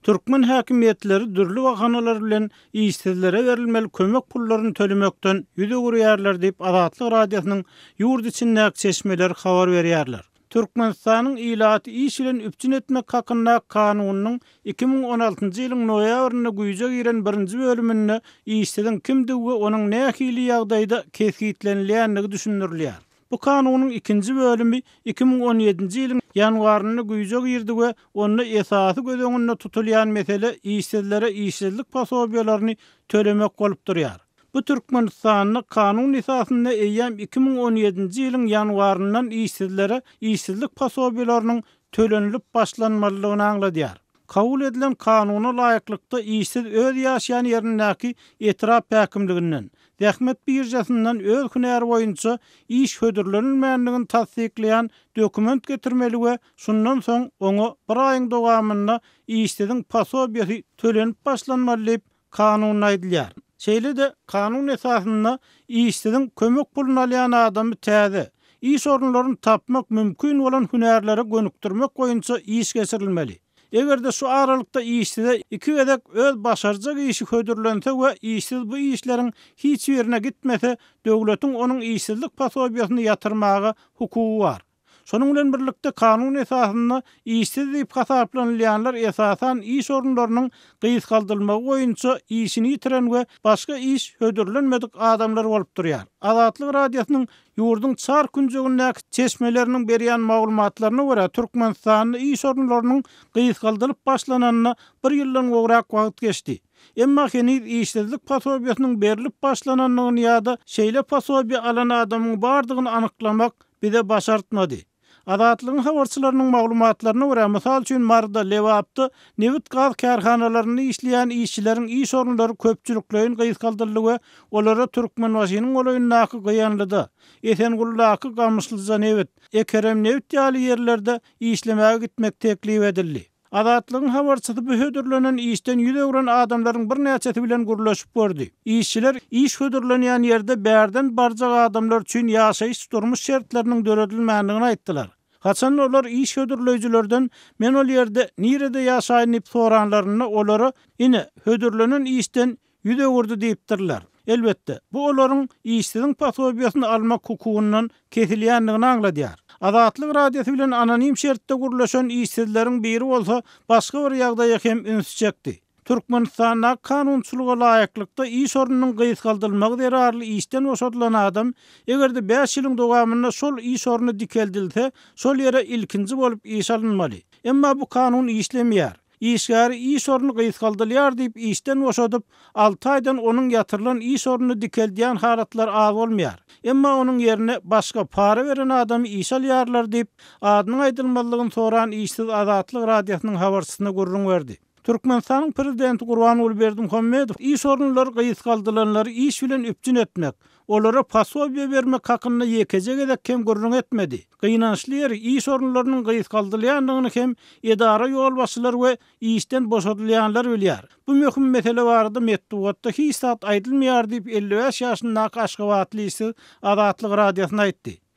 Türkmen häkimetleri dürli waganalar bilen işsizlere berilmeli kömek pullaryny tölemekden ýüze gurýarlar diýip Azatlyk radiosynyň ýurt içindäki çeşmeler habar berýärler. Türkmenistanyň ilaty iş bilen üpçün etmek hakynda kanunynyň 2016-njy ýylyň noýabryna güýje giren 1-nji bölüminde işsizden kimdigi we onuň nähili ýagdaýda kesgitlenilýänligi düşündirilýär. Bu kanunyň 2-nji bölümi 2017-nji ýylyň ýanwaryna güýje girdi we onda esasy göz tutulýan mesele işsizlere işsizlik pasobiýalaryny tölemek bolup durýar. Bu Türkmenistanyň kanun esasynda eýýäm 2017-nji ýylyň ýanwaryndan işsizlere işsizlik pasobiýalarynyň tölenilip başlanmalygyny aňladýar. Kabul edilen kanuna laýyklykda işsiz öz ýaşaýan ýerindäki etirap häkimliginden, zähmet birjasyndan öz hünäri boýunça iş hödürlenilmänligini tasdikleýän dokument getirmeli we şundan soň oňa 1 aýyň dowamynda işsiziň pasobiýasy tölenip başlanmaly diýip kanunda aýdylýar. Şeýle de kanun esasynda işsiziň kömek pulunu alýan adamy täze iş orunlaryny tapmak mümkin bolan hünärlere gönükdirmek boýunça iş geçirilmeli. Egerde şu aralykda işsize 2 edek öz başarjak işi hödürlense we işsiz bu işleriň hiç ýerine gitmese, döwletiň onuň işsizlik pasobiýasyny ýatyrmagy hukugy bar. Şonuň bilen birlikde kanun esasynda işsiz diýip hasaplanylýanlar esasan iş orunlarynyň gysgaldyrylmagy boýunça işini ýitiren we başga iş hödürlenmedik adamlar bolup durýar. Azatlyk radiosynyň ýurduň çar künjegindäki çeşmeleriniň berýän maglumatlaryna görä Türkmenistanyň iş orunlarynyň gysgaldyryp başlananyna 1 ýyldan gowrak wagt geçdi. Emma henüz işsizlik pasobiýasynyň berilip başlananyny ýa-da şeýle pasobiýa alan adamyň bardygyny anyklamak bize başartmady. Azatlygyň habarçylarynyň maglumatlaryna görä, mysal üçin Marda, Lewapda newit gaz karhanalaryny işleýän işçileriň iş orunlary köpçülikleýin gysgaldyrlygy we olara Türkmen wasynyň olaýyndaky gıyanlydy. Esenguldaky Gamyslyja newit, Ekerem newit ýaly ýerlerde işlemäge gitmek teklip edildi. Azatlygyň habarçysy bu hödürlenen işden ýüze guran adamlaryň bir näçesi bilen gurlaşyp gördi. İşçiler iş hödürlenýän ýerde bärden barjak adamlar üçin ýaşaýyş durmuş şertleriniň döredilmänligini aýtdylar. Haçan olar iş hödürleýjilerden men ol ýerde nirede ýaşaýyn diýip soranlaryny olara ine hödürlenen işden ýüze gurdy diýipdirler. Elbetde bu olaryň işsiziň pasobiýasyny almak hukugundan kesilýänligini aňladýar. Azatlyk radiosy bilen anonim şertde gurlaşan işsizleriň biri bolsa başga bir ýagdaýa hem ünsüçekdi. Türkmenistanyň kanunçylyga laýyklykda iş orunynyň gysgaldyrylmagy derarly işden boşadylan adam egerde 5 ýylyň dowamynda şol iş oruny dikeldilse, şol ýere ilkinji bolup iş alınmaly. Emma bu kanun işlemýär. İşgäri iş oruny gysgaldyrýar diýip işden boşadyp 6 aýdan onuň ýatyrylan iş oruny dikeldýän halatlar az bolmaýar. Emma onuň ýerine başga para beren adamy iş alýarlar diýip adynyň aýdylmalygyny soran işsiz Azatlyk radiosynyň habarçysyna gurrun berdi. Türkmenistanyň prezidenti Gurbanuly Berdimuhammedow iş orunlary gysgaldylanlary iş bilen üpçün etmek, olara pasobiýa bermek hakynda ýekejek edek hem gurrun etmedi. Gynançly ýeri iş orunlarynyň gysgaldylýanlygyny hem edara ýolbaşçylar we işden boşadylýanlar bilýär. Bu möhüm mesele barada metduatda hiç zat aýdylmaýar diýip 55 ýaşyndaky Aşgabatly işsiz Azatlyk radiosyna aýtdy.